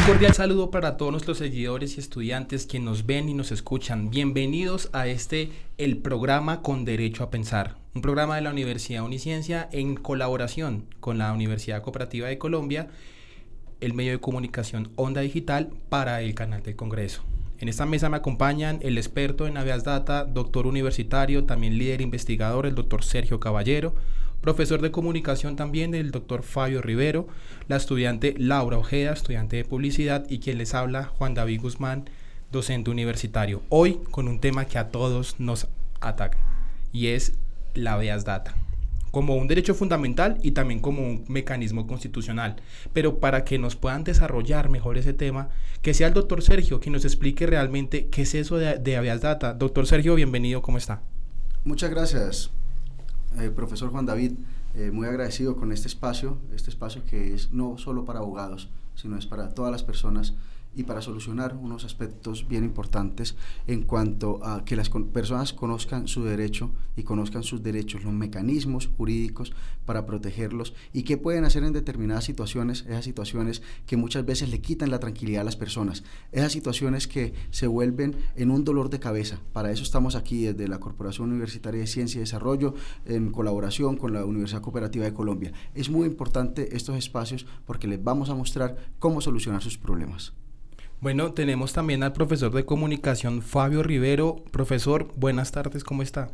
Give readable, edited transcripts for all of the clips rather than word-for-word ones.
cordial saludo para todos nuestros seguidores y estudiantes que nos ven y nos escuchan. Bienvenidos a el programa Con Derecho a Pensar, un programa de la Universidad Uniciencia en colaboración con la Universidad Cooperativa de Colombia, el medio de comunicación Onda Digital para el canal del Congreso. En esta mesa me acompañan el experto en Habeas Data, doctor universitario, también líder investigador, el doctor Sergio Caballero, profesor de comunicación también, el doctor Fabio Rivero, la estudiante Laura Ojeda, estudiante de publicidad, y quien les habla, Juan David Guzmán, docente universitario. Hoy con un tema que a todos nos ataca, y es la Habeas Data, como un derecho fundamental y también como un mecanismo constitucional. Pero para que nos puedan desarrollar mejor ese tema, que sea el doctor Sergio quien nos explique realmente qué es eso de Habeas Data. Doctor Sergio, bienvenido, ¿cómo está? Muchas gracias, profesor Juan David. Muy agradecido con este espacio que es no solo para abogados, sino es para todas las personas y para solucionar unos aspectos bien importantes en cuanto a que las personas conozcan su derecho y conozcan sus derechos, los mecanismos jurídicos para protegerlos y qué pueden hacer en determinadas situaciones, esas situaciones que muchas veces le quitan la tranquilidad a las personas, esas situaciones que se vuelven en un dolor de cabeza. Para eso estamos aquí desde la Corporación Universitaria de Ciencia y Desarrollo en colaboración con la Universidad Cooperativa de Colombia. Es muy importante estos espacios porque les vamos a mostrar cómo solucionar sus problemas. Bueno, tenemos también al profesor de comunicación Fabio Rivero. Profesor, buenas tardes, ¿cómo está?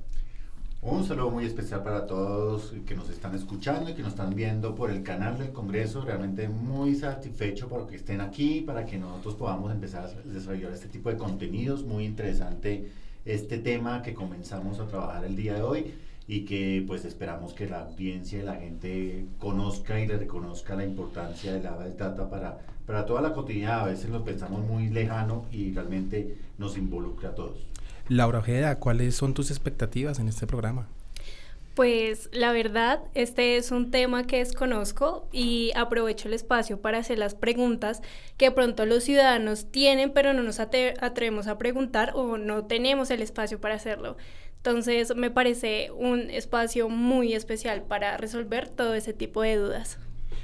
Un saludo muy especial para todos que nos están escuchando y que nos están viendo por el canal del Congreso. Realmente muy satisfecho por que estén aquí, para que nosotros podamos empezar a desarrollar este tipo de contenidos. Muy interesante este tema que comenzamos a trabajar el día de hoy y que pues esperamos que la audiencia y la gente conozca y le reconozca la importancia de la Habeas Data para toda la cotidianidad. A veces lo pensamos muy lejano y realmente nos involucra a todos. Laura Ojeda, ¿cuáles son tus expectativas en este programa? Pues la verdad, este es un tema que desconozco y aprovecho el espacio para hacer las preguntas que pronto los ciudadanos tienen, pero no nos atrevemos a preguntar o no tenemos el espacio para hacerlo. Entonces me parece un espacio muy especial para resolver todo ese tipo de dudas.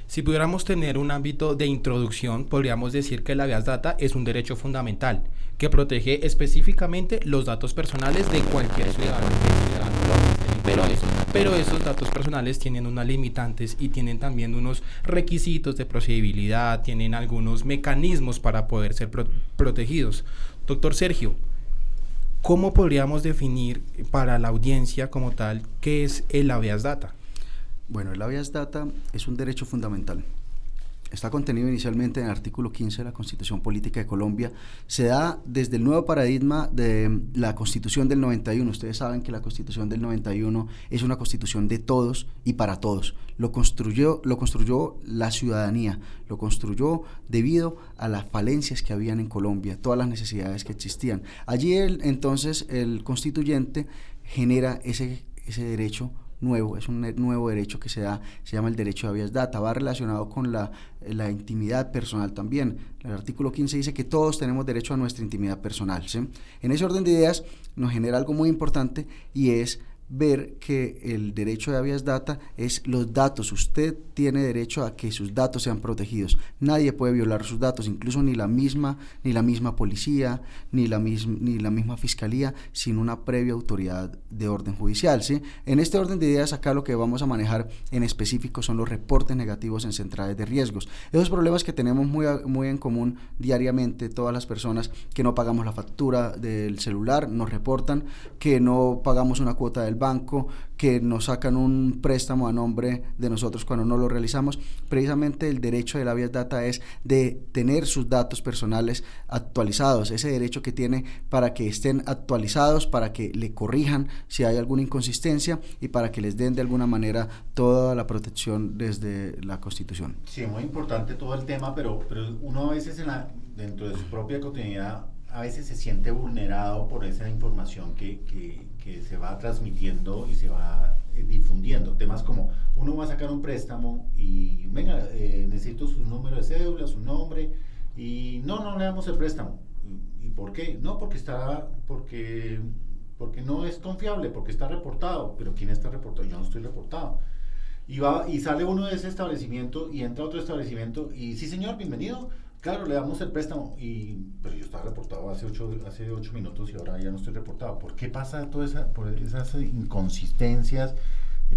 Si pudiéramos tener un ámbito de introducción, podríamos decir que la Habeas Data es un derecho fundamental que protege específicamente los datos personales de cualquier ciudadano. Pero esos datos personales tienen unas limitantes y tienen también unos requisitos de procedibilidad, tienen algunos mecanismos para poder ser protegidos. Doctor Sergio, ¿cómo podríamos definir para la audiencia como tal qué es el Habeas Data? Bueno, el Habeas Data es un derecho fundamental. Está contenido inicialmente en el artículo 15 de la Constitución Política de Colombia. Se da desde el nuevo paradigma de la Constitución del 91. Ustedes saben que la Constitución del 91 es una constitución de todos y para todos. Lo construyó la ciudadanía, lo construyó debido a las falencias que habían en Colombia, todas las necesidades que existían. Allí entonces el constituyente genera ese derecho nuevo, es un nuevo derecho que se llama el derecho de Habeas Data. Va relacionado con la intimidad personal también. El artículo 15 dice que todos tenemos derecho a nuestra intimidad personal, ¿sí? En ese orden de ideas nos genera algo muy importante y es ver que el derecho de Habeas Data es los datos. Usted tiene derecho a que sus datos sean protegidos. Nadie puede violar sus datos, incluso ni la misma policía, ni la misma fiscalía, sin una previa autoridad de orden judicial, ¿sí? En este orden de ideas, acá lo que vamos a manejar en específico son los reportes negativos en centrales de riesgos. Esos problemas que tenemos muy en común diariamente todas las personas, que no pagamos la factura del celular, nos reportan, que no pagamos una cuota del banco, que nos sacan un préstamo a nombre de nosotros cuando no lo realizamos. Precisamente el derecho de la Habeas Data es de tener sus datos personales actualizados, ese derecho que tiene para que estén actualizados, para que le corrijan si hay alguna inconsistencia y para que les den de alguna manera toda la protección desde la Constitución. Sí, muy importante todo el tema, pero uno a veces dentro de su propia cotidianidad a veces se siente vulnerado por esa información que se va transmitiendo y se va difundiendo. Temas como, uno va a sacar un préstamo y, venga, necesito su número de cédula, su nombre, y no le damos el préstamo. ¿Y por qué? No, porque no es confiable, porque está reportado. ¿Pero quién está reportado? Yo no estoy reportado. Y sale uno de ese establecimiento y entra a otro establecimiento y, sí señor, bienvenido, Claro, le damos el préstamo, pero yo estaba reportado hace 8 minutos y ahora ya no estoy reportado. ¿Por qué pasa por esas inconsistencias?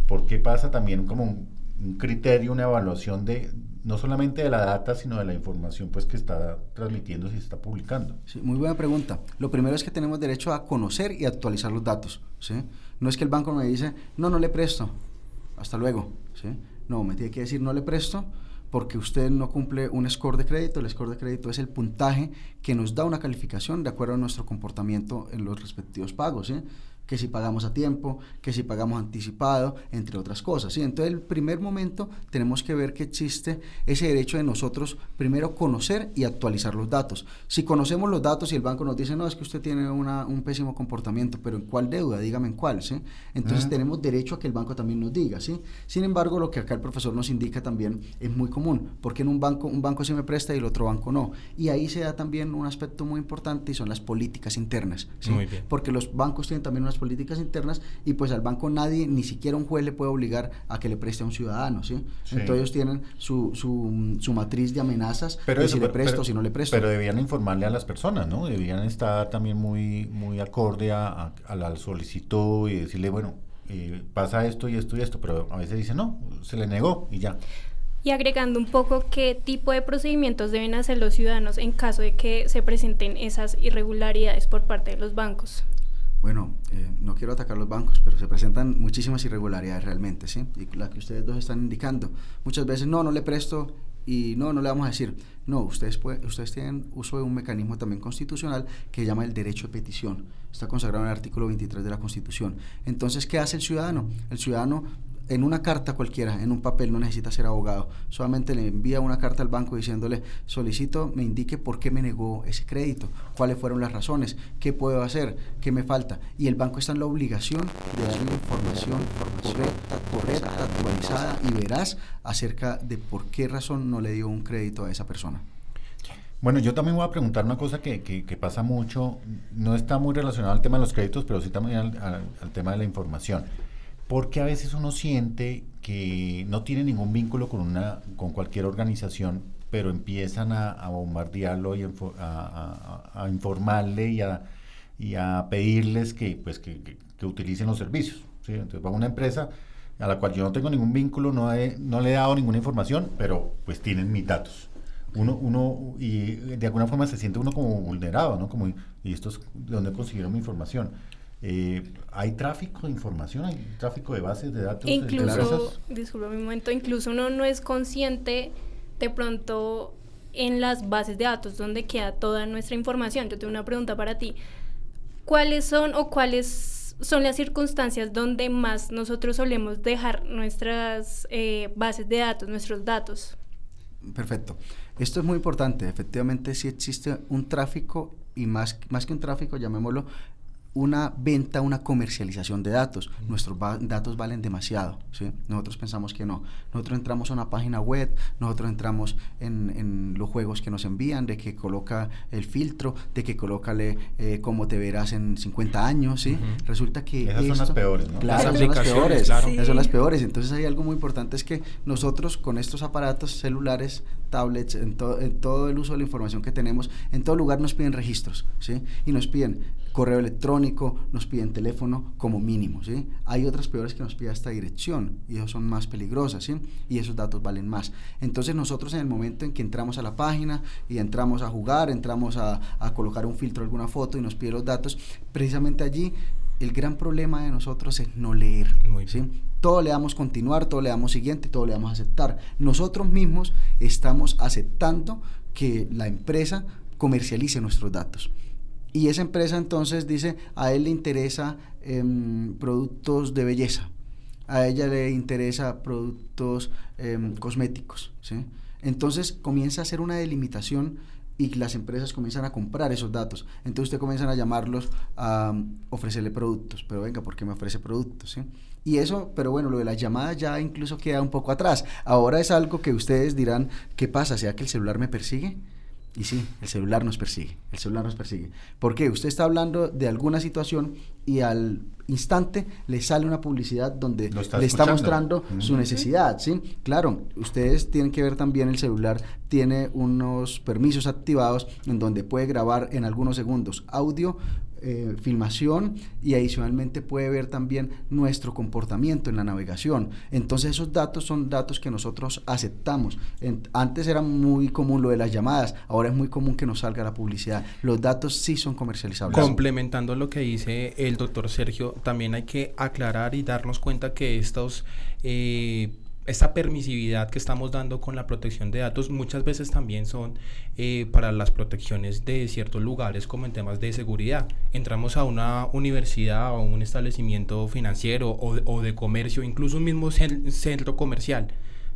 ¿Por qué pasa también como un criterio, una evaluación no solamente de la data, sino de la información pues que está transmitiendo, si se está publicando? Sí, muy buena pregunta. Lo primero es que tenemos derecho a conocer y actualizar los datos, ¿sí? No es que el banco me dice, no le presto, hasta luego, ¿sí? No, me tiene que decir, no le presto, porque usted no cumple un score de crédito. El score de crédito es el puntaje que nos da una calificación de acuerdo a nuestro comportamiento en los respectivos pagos, ¿sí? Que si pagamos a tiempo, que si pagamos anticipado, entre otras cosas, ¿sí? Entonces, el primer momento tenemos que ver que existe ese derecho de nosotros primero conocer y actualizar los datos. Si conocemos los datos y el banco nos dice, no, es que usted tiene un pésimo comportamiento, pero ¿en cuál deuda? Dígame en cuál, ¿sí? Entonces, tenemos derecho a que el banco también nos diga, ¿sí? Sin embargo, lo que acá el profesor nos indica también es muy común, porque en un banco sí me presta y el otro banco no. Y ahí se da también un aspecto muy importante y son las políticas internas, ¿sí? Muy bien. Porque los bancos tienen también unas políticas internas y pues al banco nadie, ni siquiera un juez le puede obligar a que le preste a un ciudadano, ¿sí? Sí. Entonces ellos tienen su matriz de amenazas de si le presto o si no le presto. Pero debían informarle a las personas, ¿no? Debían estar también muy acorde a la solicitud y decirle, bueno, pasa esto y esto y esto, pero a veces dicen, no, se le negó y ya. Y agregando un poco, ¿qué tipo de procedimientos deben hacer los ciudadanos en caso de que se presenten esas irregularidades por parte de los bancos? Bueno, no quiero atacar los bancos, pero se presentan muchísimas irregularidades realmente, ¿sí? Y la que ustedes dos están indicando. Muchas veces, no le presto y no le vamos a decir. No, ustedes tienen uso de un mecanismo también constitucional que se llama el derecho de petición. Está consagrado en el artículo 23 de la Constitución. Entonces, ¿qué hace el ciudadano? El ciudadano, en una carta cualquiera, en un papel, no necesita ser abogado, solamente le envía una carta al banco diciéndole, solicito me indique por qué me negó ese crédito, cuáles fueron las razones, qué puedo hacer, qué me falta, y el banco está en la obligación de darle información correcta, actualizada y veraz acerca de por qué razón no le dio un crédito a esa persona. Bueno, yo también voy a preguntar una cosa que pasa mucho, no está muy relacionado al tema de los créditos, pero sí también al tema de la información. Porque a veces uno siente que no tiene ningún vínculo con cualquier organización, pero empiezan a bombardearlo y a informarle y a pedirles que utilicen los servicios, ¿sí? Entonces va una empresa a la cual yo no tengo ningún vínculo, no le he dado ninguna información, pero pues tienen mis datos. Uno y de alguna forma se siente uno como vulnerado, ¿no? ¿Y estos de dónde consiguieron mi información? ¿Hay tráfico de información? ¿Hay tráfico de bases de datos? Incluso, disculpa un momento, incluso uno no es consciente de pronto en las bases de datos donde queda toda nuestra información. Yo tengo una pregunta para ti. ¿Cuáles son las circunstancias donde más nosotros solemos dejar nuestras bases de datos, nuestros datos? Perfecto. Esto es muy importante. Efectivamente, sí existe un tráfico y más que un tráfico, llamémoslo, una venta, una comercialización de datos. Nuestros datos valen demasiado, ¿sí? Nosotros pensamos que no. Nosotros entramos a una página web, nosotros entramos en los juegos que nos envían, de que coloca el filtro, de que colócale cómo te verás en 50 años, ¿sí? Resulta que esas son las peores, ¿no? Claro, las son las peores, claro. Esas son las peores. Entonces hay algo muy importante, es que nosotros con estos aparatos celulares, tablets, en todo el uso de la información que tenemos, en todo lugar nos piden registros, ¿sí? Y nos piden correo electrónico, nos piden teléfono como mínimo, ¿sí? Hay otras peores que nos piden hasta dirección y esas son más peligrosas, ¿sí? Y esos datos valen más. Entonces nosotros en el momento en que entramos a la página y entramos a jugar, entramos a colocar un filtro, alguna foto y nos pide los datos, precisamente allí el gran problema de nosotros es no leer, ¿sí? Todo le damos continuar, todo le damos siguiente, todo le damos aceptar. Nosotros mismos estamos aceptando que la empresa comercialice nuestros datos. Y esa empresa entonces dice, a él le interesa productos de belleza, a ella le interesa productos cosméticos, ¿sí? Entonces comienza a hacer una delimitación y las empresas comienzan a comprar esos datos. Entonces ustedes comienzan a llamarlos a ofrecerle productos, pero venga, ¿por qué me ofrece productos? ¿Sí? Y eso, pero bueno, lo de las llamadas ya incluso queda un poco atrás. Ahora es algo que ustedes dirán, ¿qué pasa? ¿Será que el celular me persigue? Y sí, el celular nos persigue, el celular nos persigue. ¿Por qué? Usted está hablando de alguna situación y al instante le sale una publicidad donde le está mostrando su necesidad, ¿sí? Claro, ustedes tienen que ver también el celular tiene unos permisos activados en donde puede grabar en algunos segundos audio, filmación, y adicionalmente puede ver también nuestro comportamiento en la navegación. Entonces esos datos son datos que nosotros aceptamos. Antes era muy común lo de las llamadas, ahora es muy común que nos salga la publicidad. Los datos sí son comercializables. Complementando lo que dice el doctor Sergio, también hay que aclarar y darnos cuenta que esta permisividad que estamos dando con la protección de datos muchas veces también son para las protecciones de ciertos lugares, como en temas de seguridad. Entramos a una universidad o un establecimiento financiero o de comercio, incluso un mismo centro comercial.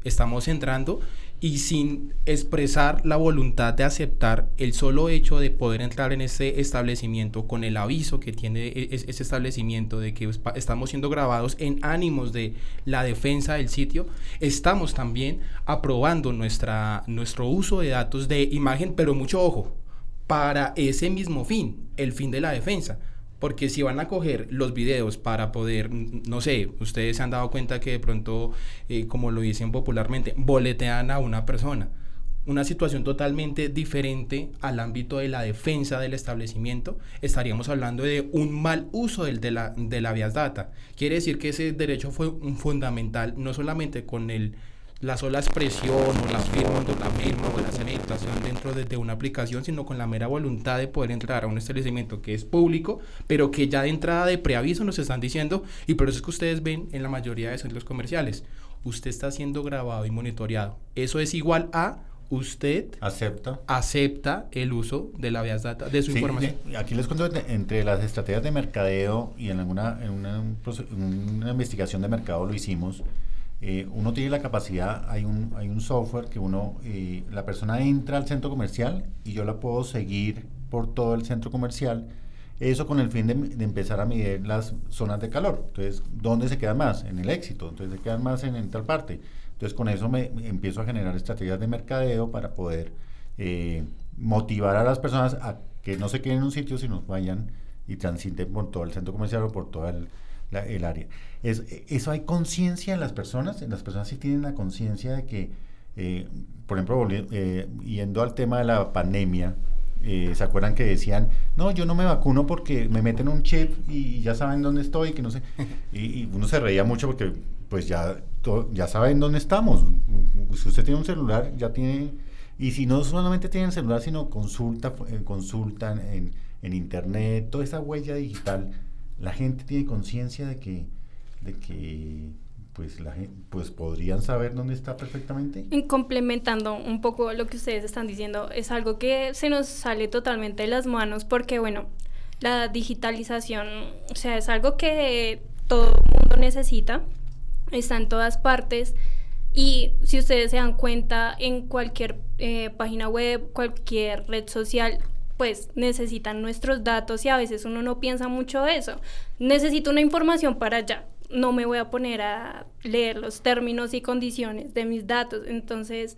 Estamos entrando y sin expresar la voluntad de aceptar el solo hecho de poder entrar en ese establecimiento con el aviso que tiene ese establecimiento de que estamos siendo grabados en ánimos de la defensa del sitio, estamos también aprobando nuestro uso de datos de imagen, pero mucho ojo, para ese mismo fin, el fin de la defensa. Porque si van a coger los videos para poder, no sé, ustedes se han dado cuenta que de pronto, como lo dicen popularmente, boletean a una persona. Una situación totalmente diferente al ámbito de la defensa del establecimiento, estaríamos hablando de un mal uso de la Habeas Data. Quiere decir que ese derecho fue un fundamental, no solamente con la sola expresión o la firma o la aceptación dentro de una aplicación, sino con la mera voluntad de poder entrar a un establecimiento que es público, pero que ya de entrada de preaviso nos están diciendo, y por eso es que ustedes ven en la mayoría de centros comerciales, usted está siendo grabado y monitoreado. Eso es igual a usted acepta el uso de la Habeas Data, de su información. Aquí les cuento entre las estrategias de mercadeo y en una investigación de mercado lo hicimos. Uno tiene la capacidad, hay un software que la persona entra al centro comercial y yo la puedo seguir por todo el centro comercial, eso con el fin de empezar a medir las zonas de calor. Entonces, ¿dónde se quedan más? En el éxito, entonces se quedan más en tal parte. Entonces, con eso me empiezo a generar estrategias de mercadeo para poder motivar a las personas a que no se queden en un sitio, sino vayan y transiten por todo el centro comercial o por toda el área. Eso hay conciencia en las personas sí tienen la conciencia de que, por ejemplo, yendo al tema de la pandemia, ¿se acuerdan que decían, no, yo no me vacuno porque me meten un chip y ya saben dónde estoy, que no sé, y uno se reía mucho porque pues ya saben dónde estamos. Si usted tiene un celular, ya tiene, y si no solamente tienen celular, sino consultan en internet, toda esa huella digital. La gente tiene conciencia de que pues la gente pues podrían saber dónde está perfectamente. Complementando un poco lo que ustedes están diciendo, es algo que se nos sale totalmente de las manos porque, bueno, la digitalización, o sea, es algo que todo el mundo necesita, está en todas partes y si ustedes se dan cuenta en cualquier página web, cualquier red social, pues necesitan nuestros datos y a veces uno no piensa mucho eso. Necesito una información para allá. No me voy a poner a leer los términos y condiciones de mis datos. Entonces,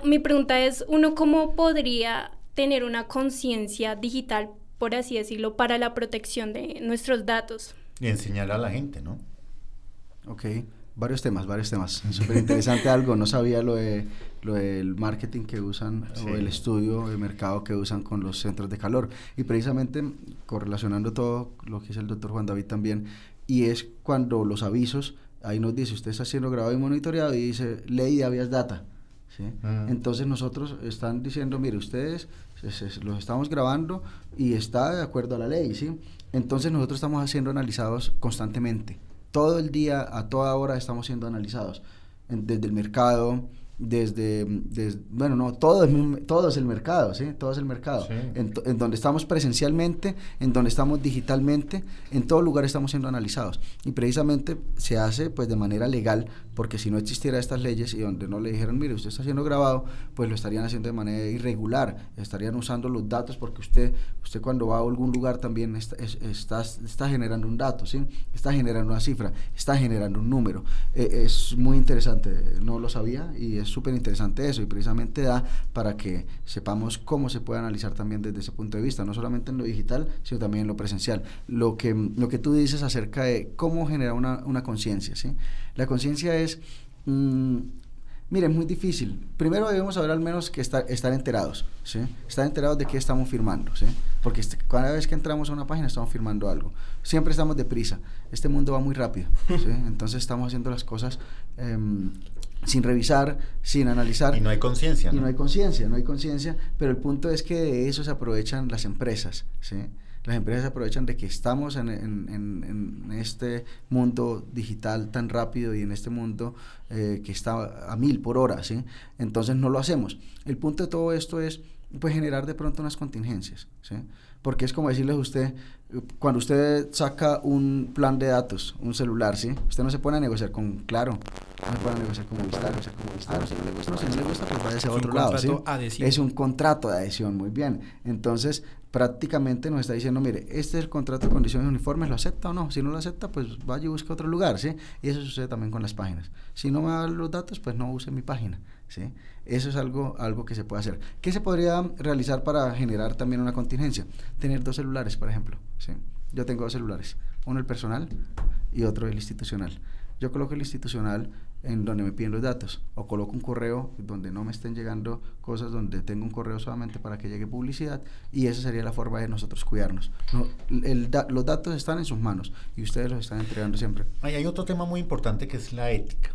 mi pregunta es, ¿uno cómo podría tener una conciencia digital, por así decirlo, para la protección de nuestros datos? Y enseñar a la gente, ¿no? Ok, varios temas. Súper interesante algo. No sabía lo del marketing que usan, sí, o el estudio de mercado que usan con los centros de calor. Y precisamente correlacionando todo lo que dice el doctor Juan David también, y es cuando los avisos, ahí nos dice, usted está siendo grabado y monitoreado, y dice, ley de Habeas Data, ¿sí? Entonces nosotros están diciendo, mire, ustedes los estamos grabando y está de acuerdo a la ley, ¿sí? Entonces nosotros estamos siendo analizados constantemente. Todo el día, a toda hora estamos siendo analizados, desde el mercado, bueno, no, todo es el mercado, ¿sí? Todo es el mercado. Sí. En donde estamos presencialmente, en donde estamos digitalmente, en todo lugar estamos siendo analizados. Y precisamente se hace pues de manera legal porque si no existiera estas leyes y donde no le dijeran, mire, usted está siendo grabado, pues lo estarían haciendo de manera irregular, estarían usando los datos, porque usted cuando va a algún lugar también está generando un dato, ¿sí? Está generando una cifra, está generando un número. Es muy interesante, no lo sabía, y es súper interesante eso, y precisamente da para que sepamos cómo se puede analizar también desde ese punto de vista, no solamente en lo digital, sino también en lo presencial. Lo que tú dices acerca de cómo generar una conciencia, ¿sí? La conciencia es, mire, es muy difícil. Primero debemos saber al menos que estar enterados, ¿sí? Estar enterados de qué estamos firmando, ¿sí? Porque cada vez que entramos a una página estamos firmando algo. Siempre estamos deprisa. Este mundo va muy rápido, ¿sí? Entonces estamos haciendo las cosas sin revisar, sin analizar. Y no hay conciencia, ¿no? Y no hay conciencia, pero el punto es que de eso se aprovechan las empresas, ¿sí? Las empresas aprovechan de que estamos en este mundo digital tan rápido y en este mundo que está a 1000 por hora, ¿sí? Entonces no lo hacemos. El punto de todo esto es pues generar de pronto unas contingencias, ¿sí? Porque es como decirles a usted, cuando usted saca un plan de datos, un celular, ¿sí? Usted no se pone a negociar con Claro, no se pone a negociar con Movistar, si no le gusta, pues vaya a otro lado, ¿sí? Es un contrato de adhesión, muy bien. Entonces, prácticamente nos está diciendo, mire, este es el contrato de condiciones uniformes, ¿lo acepta o no? Si no lo acepta, pues vaya y busque otro lugar, ¿sí? Y eso sucede también con las páginas. Si no me da los datos, pues no use mi página, ¿sí? Eso es algo que se puede hacer. ¿Qué se podría realizar para generar también una contingencia? Tener 2 celulares, por ejemplo, ¿sí? Yo tengo 2 celulares, uno el personal y otro el institucional. Yo coloco el institucional en donde me piden los datos, o coloco un correo donde no me estén llegando cosas, donde tengo un correo solamente para que llegue publicidad, y esa sería la forma de nosotros cuidarnos. Los datos están en sus manos y ustedes los están entregando siempre. Hay otro tema muy importante que es la ética.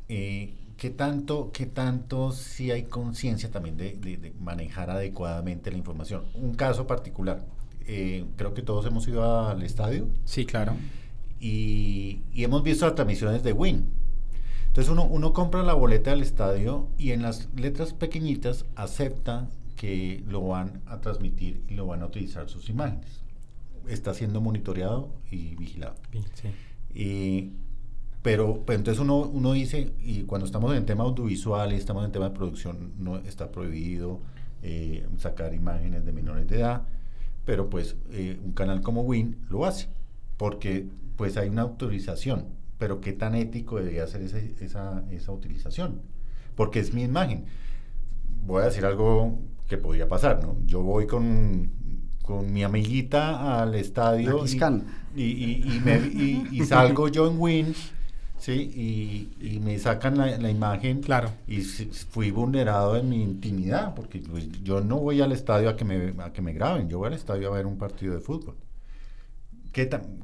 ¿Qué tanto sí hay conciencia también de manejar adecuadamente la información? Un caso particular, creo que todos hemos ido al estadio. Sí, claro. Y hemos visto las transmisiones de Win. Entonces uno compra la boleta del estadio y en las letras pequeñitas acepta que lo van a transmitir y lo van a utilizar sus imágenes. Está siendo monitoreado y vigilado. Sí. Pero entonces uno dice, y cuando estamos en tema audiovisual y estamos en tema de producción, no está prohibido sacar imágenes de menores de edad, pero pues un canal como Win lo hace, porque pues hay una autorización, pero qué tan ético debería ser esa utilización, porque es mi imagen. Voy a decir algo que podría pasar, ¿no? Yo voy con mi amiguita al estadio y salgo yo en Win, ¿sí? Y me sacan la imagen. Claro. Y fui vulnerado en mi intimidad, porque pues, yo no voy al estadio a que me graben, yo voy al estadio a ver un partido de fútbol.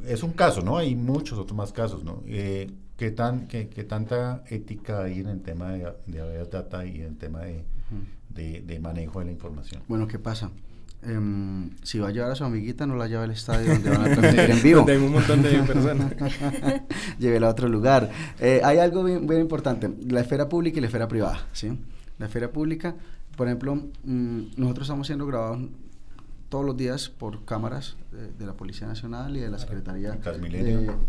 Es un caso, ¿no? Hay muchos otros más casos, ¿no? ¿Qué tanta ética hay en el tema de haber data y en el tema de manejo de la información? Bueno, ¿qué pasa? Si va a llevar a su amiguita, no la lleva al estadio donde van a transmitir en vivo. Donde hay un montón de personas. Llévela a otro lugar. Hay algo bien importante, la esfera pública y la esfera privada, ¿sí? La esfera pública, por ejemplo, nosotros estamos siendo grabados todos los días por cámaras de la Policía Nacional y de la Secretaría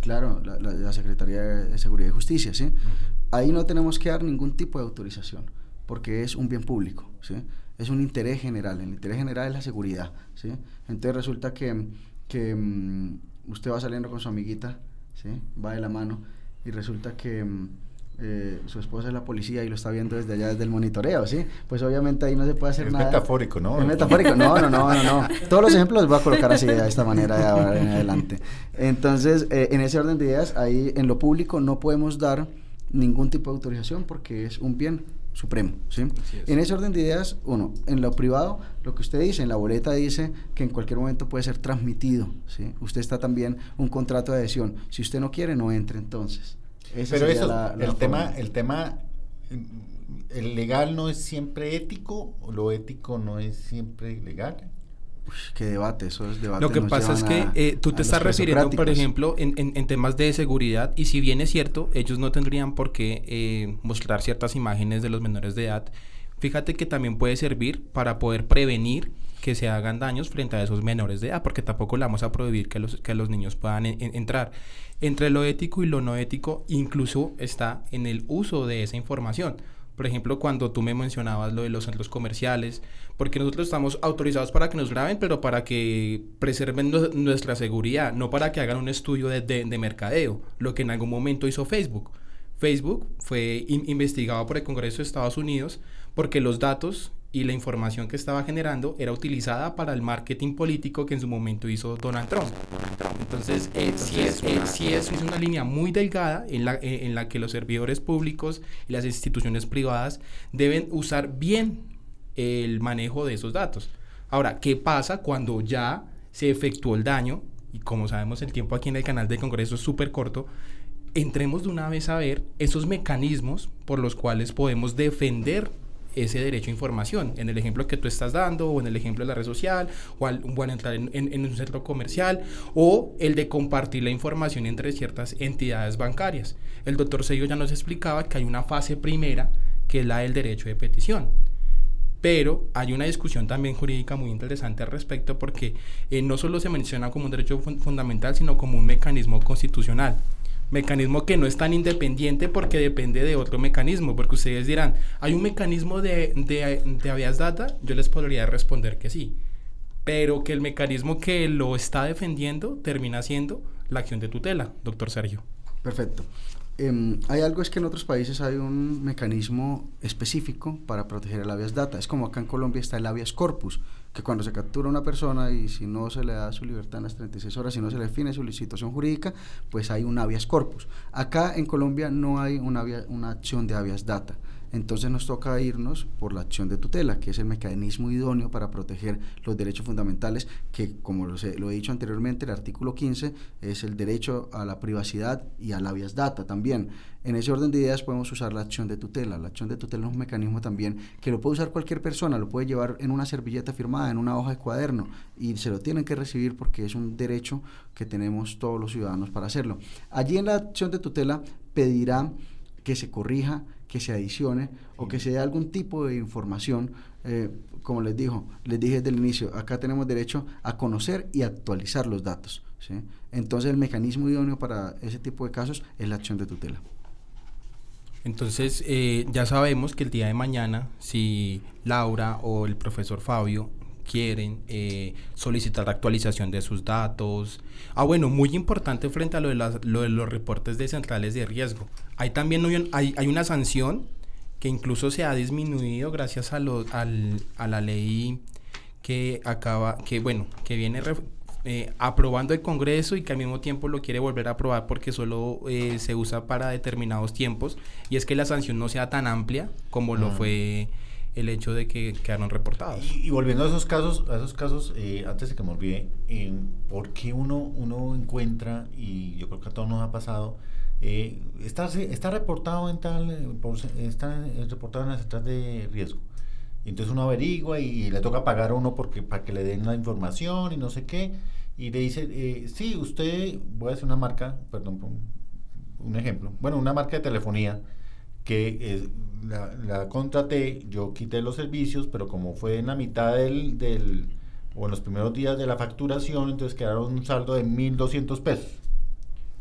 la Secretaría de Seguridad y Justicia, ¿sí? Ahí no tenemos que dar ningún tipo de autorización, porque es un bien público, ¿sí? Es un interés general. El interés general es la seguridad, ¿sí? Entonces resulta que usted va saliendo con su amiguita, ¿sí? Va de la mano y resulta que su esposa es la policía y lo está viendo desde allá, desde el monitoreo, ¿sí? Pues obviamente ahí no se puede hacer nada. Es metafórico, ¿no? Es metafórico, no. Todos los ejemplos los voy a colocar así, de esta manera, de ahora en adelante. Entonces, en ese orden de ideas, ahí en lo público no podemos dar ningún tipo de autorización porque es un bien supremo, ¿sí? En ese orden de ideas, en lo privado, lo que usted dice, en la boleta dice que en cualquier momento puede ser transmitido, ¿sí? Usted está también un contrato de adhesión. Si usted no quiere, no entre entonces. Pero eso, el tema, ¿el legal no es siempre ético o lo ético no es siempre legal? Qué debate, eso es debate. Lo que pasa es que tú te estás refiriendo, por ejemplo, en temas de seguridad, y si bien es cierto, ellos no tendrían por qué mostrar ciertas imágenes de los menores de edad. Fíjate que también puede servir para poder prevenir que se hagan daños frente a esos menores de edad, porque tampoco le vamos a prohibir que los niños puedan entrar. Entre lo ético y lo no ético, incluso está en el uso de esa información. Por ejemplo, cuando tú me mencionabas lo de los centros comerciales, porque nosotros estamos autorizados para que nos graben, pero para que preserven nuestra seguridad, no para que hagan un estudio de mercadeo, lo que en algún momento hizo Facebook. Facebook fue investigado por el Congreso de Estados Unidos porque los datos y la información que estaba generando era utilizada para el marketing político que en su momento hizo Donald Trump. Entonces, sí es una línea muy delgada en la que los servidores públicos y las instituciones privadas deben usar bien el manejo de esos datos. Ahora, ¿qué pasa cuando ya se efectuó el daño? Y como sabemos, el tiempo aquí en el canal del Congreso es súper corto. Entremos de una vez a ver esos mecanismos por los cuales podemos defender ese derecho a información, en el ejemplo que tú estás dando, o en el ejemplo de la red social, o al entrar en un centro comercial, o el de compartir la información entre ciertas entidades bancarias. El doctor Sello ya nos explicaba que hay una fase primera, que es la del derecho de petición. Pero hay una discusión también jurídica muy interesante al respecto, porque no solo se menciona como un derecho fundamental, sino como un mecanismo constitucional. Mecanismo que no es tan independiente porque depende de otro mecanismo, porque ustedes dirán, ¿hay un mecanismo de habeas data? Yo les podría responder que sí, pero que el mecanismo que lo está defendiendo termina siendo la acción de tutela, doctor Sergio. Perfecto. Hay algo, es que en otros países hay un mecanismo específico para proteger el habeas data. Es como acá en Colombia está el habeas corpus, que cuando se captura una persona y si no se le da su libertad en las 36 horas, si no se le define su situación jurídica, pues hay un habeas corpus. Acá en Colombia no hay una acción de habeas data. Entonces nos toca irnos por la acción de tutela, que es el mecanismo idóneo para proteger los derechos fundamentales, que como lo he dicho anteriormente, el artículo 15 es el derecho a la privacidad y al habeas data también. En ese orden de ideas podemos usar la acción de tutela. La acción de tutela es un mecanismo también que lo puede usar cualquier persona, lo puede llevar en una servilleta firmada, en una hoja de cuaderno, y se lo tienen que recibir porque es un derecho que tenemos todos los ciudadanos para hacerlo. Allí en la acción de tutela pedirá que se corrija, que se adicione o que se dé algún tipo de información, como les dije desde el inicio, acá tenemos derecho a conocer y actualizar los datos, ¿sí? Entonces el mecanismo idóneo para ese tipo de casos es la acción de tutela. Entonces ya sabemos que el día de mañana, si Laura o el profesor Fabio quieren solicitar la actualización de sus datos. Bueno, muy importante frente a lo de los reportes de centrales de riesgo. Hay también hay una sanción que incluso se ha disminuido gracias a la ley que viene aprobando el Congreso y que al mismo tiempo lo quiere volver a aprobar porque solo se usa para determinados tiempos, y es que la sanción no sea tan amplia como lo fue el hecho de que quedaron reportados. Y volviendo a esos casos, antes de que me olvide, ¿por qué uno encuentra, y yo creo que a todos nos ha pasado, está reportado está reportado en la central de riesgo? Y entonces uno averigua y le toca pagar a uno para que le den la información y no sé qué, y le dice, sí, usted, voy a hacer una marca, perdón, un ejemplo, una marca de telefonía, que la contraté, yo quité los servicios, pero como fue en la mitad o en los primeros días de la facturación, entonces quedaron un saldo de 1.200 pesos.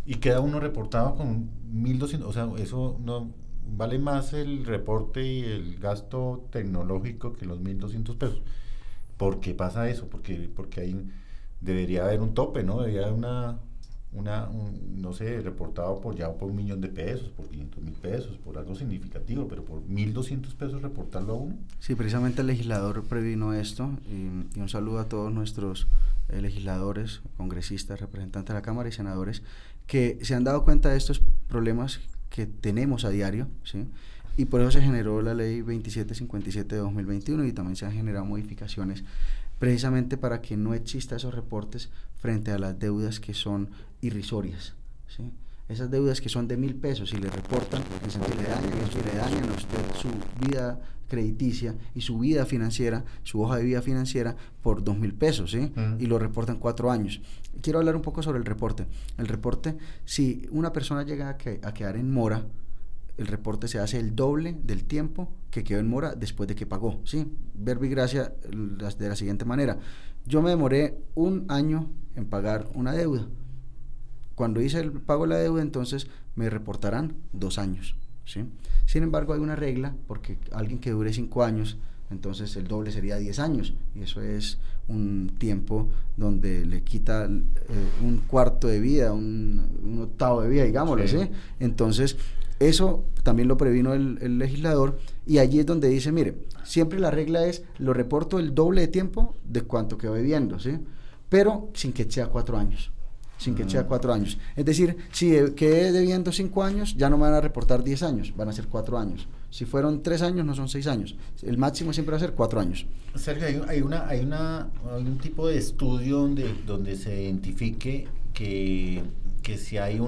Y queda uno reportado con 1.200, o sea, eso no vale más el reporte y el gasto tecnológico que los 1.200 pesos. ¿Por qué pasa eso? Porque ahí debería haber un tope, ¿no? Debería haber no sé, reportado por 1.000.000 de pesos, por 500.000 pesos, por algo significativo, pero por 1.200 pesos reportarlo a uno. Sí, precisamente el legislador previno esto, y un saludo a todos nuestros legisladores, congresistas, representantes de la Cámara y senadores, que se han dado cuenta de estos problemas que tenemos a diario, ¿sí? Y por eso se generó la ley 2757 de 2021 y también se han generado modificaciones precisamente para que no exista esos reportes frente a las deudas que son irrisorias, ¿sí? Esas deudas que son de 1.000 pesos y le reportan, le dañan a usted su vida crediticia y su vida financiera, su hoja de vida financiera por 2.000 pesos, ¿sí? Y lo reportan 4 años. Quiero hablar un poco sobre el reporte. El reporte, si una persona llega a quedar en mora, el reporte se hace el doble del tiempo que quedó en mora después de que pagó, ¿sí? Verbo y gracia de la siguiente manera: yo me demoré 1 año en pagar una deuda. Cuando hice el pago de la deuda, entonces me reportarán 2 años, ¿sí? Sin embargo, hay una regla, porque alguien que dure 5 años, entonces el doble sería 10 años, y eso es un tiempo donde le quita un cuarto de vida, un octavo de vida, digámoslo, ¿sí? Entonces, eso también lo previno el legislador, y allí es donde dice, mire, siempre la regla es, lo reporto el doble de tiempo de cuánto quedó debiendo, ¿sí? Pero sin que sea 4 años. Sin que sea 4 años. Es decir, si quedé debiendo 5 años, ya no me van a reportar 10 años, van a ser 4 años. Si fueron 3 años, no son 6 años. El máximo siempre va a ser 4 años. Sergio, hay un tipo de estudio donde se identifique que si hay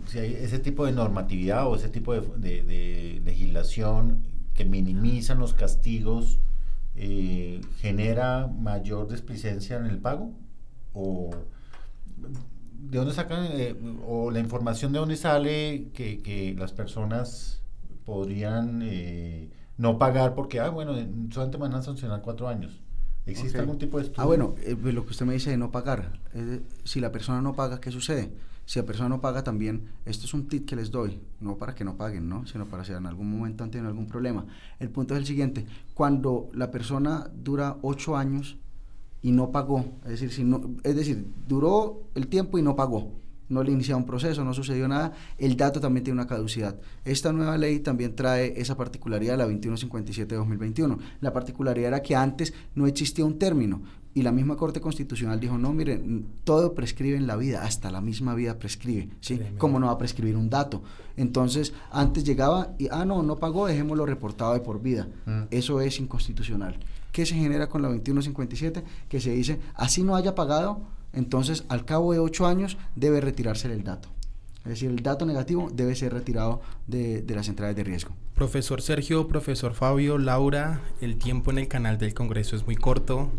si hay ese tipo de normatividad o ese tipo de legislación que minimizan los castigos, genera mayor displicencia en el pago, o de dónde sacan, o la información de dónde sale que las personas podrían no pagar porque, bueno, solamente me van a sancionar 4 años. ¿Existe algún tipo de estudio? Bueno, lo que usted me dice de no pagar, si la persona no paga, ¿qué sucede? Si la persona no paga también, esto es un tip que les doy, no para que no paguen, ¿no? Sino para si en algún momento han tenido algún problema. El punto es el siguiente: cuando la persona dura 8 años y no pagó, es decir, duró el tiempo y no pagó, no le iniciaron un proceso, no sucedió nada, el dato también tiene una caducidad. Esta nueva ley también trae esa particularidad, la 2157 de 2021. La particularidad era que antes no existía un término, y la misma Corte Constitucional dijo, no, miren, todo prescribe en la vida, hasta la misma vida prescribe, ¿sí? ¿Cómo no va a prescribir un dato? Entonces, antes llegaba y, no pagó, dejémoslo reportado de por vida. Eso es inconstitucional. ¿Qué se genera con la 2157? Que se dice, así no haya pagado, entonces al cabo de 8 años debe retirarse el dato. Es decir, el dato negativo debe ser retirado de las centrales de riesgo. Profesor Sergio, profesor Fabio, Laura, el tiempo en el canal del Congreso es muy corto.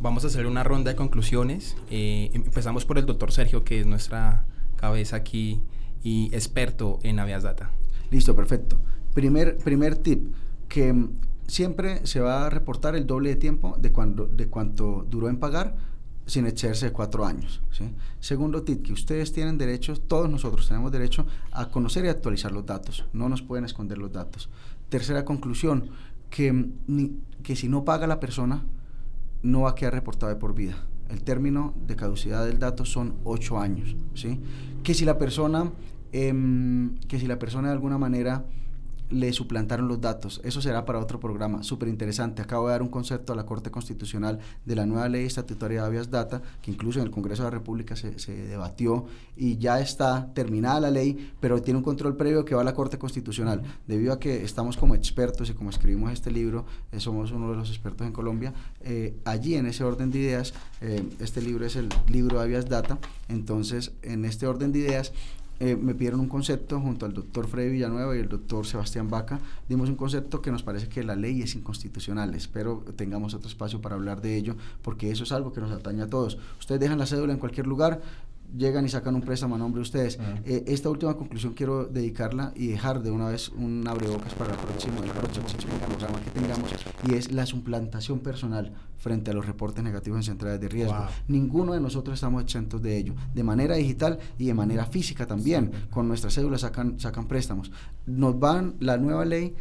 Vamos a hacer una ronda de conclusiones. Empezamos por el doctor Sergio, que es nuestra cabeza aquí y experto en Habeas Data. Listo, perfecto. Primer tip, que siempre se va a reportar el doble de tiempo de cuánto duró en pagar, sin excederse de 4 años, ¿sí? Segundo tip, que ustedes tienen derecho, todos nosotros tenemos derecho a conocer y actualizar los datos, no nos pueden esconder los datos. Tercera conclusión, que si no paga la persona, no va a quedar reportado de por vida. El término de caducidad del dato son 8 años, ¿sí? Que si la persona de alguna manera le suplantaron los datos, eso será para otro programa, súper interesante. Acabo de dar un concepto a la Corte Constitucional de la nueva ley estatutaria de Habeas Data, que incluso en el Congreso de la República se debatió y ya está terminada la ley, pero tiene un control previo que va a la Corte Constitucional. Debido a que estamos como expertos y como escribimos este libro, somos uno de los expertos en Colombia, allí en ese orden de ideas, este libro es el libro de Habeas Data. Entonces, en este orden de ideas, me pidieron un concepto junto al doctor Freddy Villanueva y el doctor Sebastián Vaca. Dimos un concepto que nos parece que la ley es inconstitucional. Espero tengamos otro espacio para hablar de ello, porque eso es algo que nos atañe a todos. Ustedes dejan la cédula en cualquier lugar, llegan y sacan un préstamo a nombre de ustedes. Esta última conclusión quiero dedicarla y dejar de una vez un abrebocas para el próximo programa que tengamos, y es la suplantación personal frente a los reportes negativos en centrales de riesgo. Ninguno de nosotros estamos exentos de ello, de manera digital y de manera física también. Con nuestras cédulas sacan préstamos. La nueva ley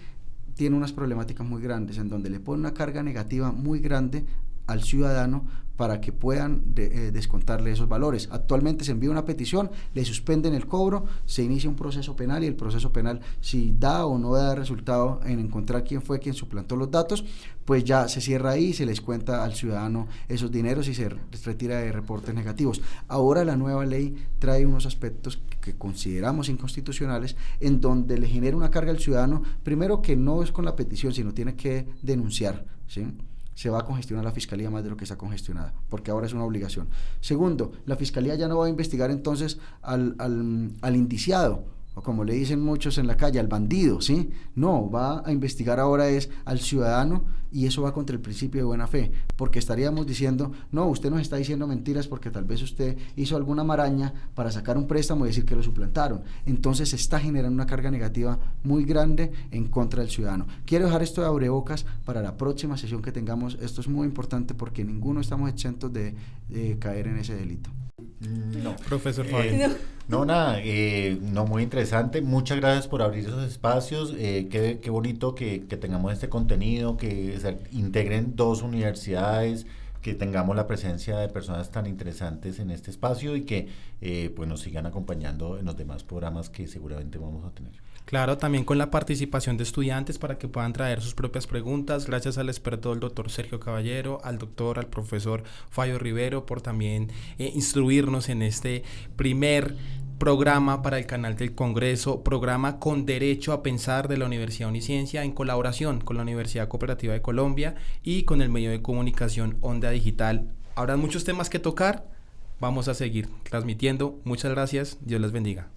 tiene unas problemáticas muy grandes, en donde le pone una carga negativa muy grande al ciudadano para que puedan descontarle esos valores. Actualmente se envía una petición, le suspenden el cobro, se inicia un proceso penal, y el proceso penal, si da o no da resultado en encontrar quién fue quien suplantó los datos, pues ya se cierra ahí, se les cuenta al ciudadano esos dineros y se retira de reportes negativos. Ahora la nueva ley trae unos aspectos que consideramos inconstitucionales, en donde le genera una carga al ciudadano, primero, que no es con la petición, sino tiene que denunciar, ¿sí? Se va a congestionar la fiscalía más de lo que está congestionada, porque ahora es una obligación. Segundo, la fiscalía ya no va a investigar entonces al indiciado, o como le dicen muchos en la calle, al bandido, ¿sí? No, va a investigar ahora es al ciudadano, y eso va contra el principio de buena fe, porque estaríamos diciendo, no, usted nos está diciendo mentiras porque tal vez usted hizo alguna maraña para sacar un préstamo y decir que lo suplantaron. Entonces se está generando una carga negativa muy grande en contra del ciudadano. Quiero dejar esto de abrebocas para la próxima sesión que tengamos. Esto es muy importante porque ninguno estamos exentos de caer en ese delito. No, Profesor Fabio. No, nada, no, muy interesante. Muchas gracias por abrir esos espacios. Qué bonito que tengamos este contenido, que se integren dos universidades, que tengamos la presencia de personas tan interesantes en este espacio y que pues nos sigan acompañando en los demás programas que seguramente vamos a tener. Claro, también con la participación de estudiantes para que puedan traer sus propias preguntas. Gracias al experto del doctor Sergio Caballero, al profesor Fabio Rivero por también instruirnos en este primer programa para el canal del Congreso, programa con derecho a pensar de la Universidad Uniciencia en colaboración con la Universidad Cooperativa de Colombia y con el medio de comunicación Onda Digital. Habrá muchos temas que tocar, vamos a seguir transmitiendo. Muchas gracias, Dios les bendiga.